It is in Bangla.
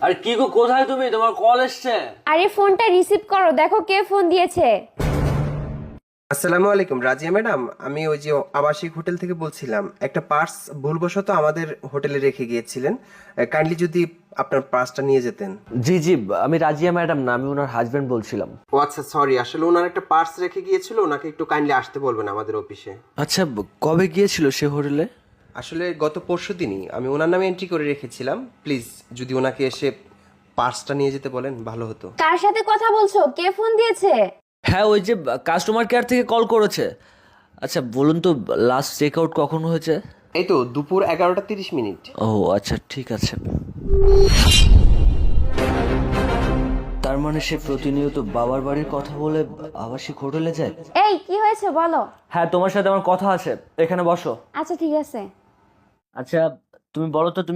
আরে কি গো, কোথায় তুমি? তোমার কল এসছে। আরে ফোনটা রিসিভ করো, দেখো কে ফোন দিয়েছে। আসসালামু আলাইকুম রাজিয়া ম্যাডাম, আমি ওই যে আবাসিক হোটেল থেকে বলছিলাম। একটা পার্স ভুলবশত আমাদের হোটেলে রেখে গিয়েছিলেন, কাইন্ডলি যদি আপনার পার্সটা নিয়ে যেতেন। জি জি, আমি রাজিয়া ম্যাডাম না, আমি ওনার হাজবেন্ড বলছিলাম। ও আচ্ছা, সরি, আসলে ওনার একটা পার্স রেখে গিয়েছিল, ওনাকে একটু কাইন্ডলি আসতে বলবেন আমাদের অফিসে। আচ্ছা, কবে গিয়েছিল সে হোটেলে? আসলে গত পরশুদিনই আমি ওনার নামে এন্ট্রি করে রেখেছিলাম। প্লিজ যদি ওনাকে এসে পার্সটা নিয়ে যেতে বলেন ভালো হতো। কার সাথে কথা বলছো? কে ফোন দিয়েছে? হ্যাঁ, ওই যে কাস্টমার কেয়ার থেকে কল করেছে। আচ্ছা বলুন তো, লাস্ট চেক আউট কখন হয়েছে? এই তো দুপুর 11টা 30 মিনিট। ও আচ্ছা, ঠিক আছে। তার মানে সে প্রতিনিয়ত বাবার বাড়ির কথা বলে আবাসিক হোটেলে যায়? এই কি হয়েছে বলো। হ্যাঁ, তোমার সাথে আমার কথা আছে, এখানে বসো। আচ্ছা ঠিক আছে। আচ্ছা, তুমি বলো তো, তুমি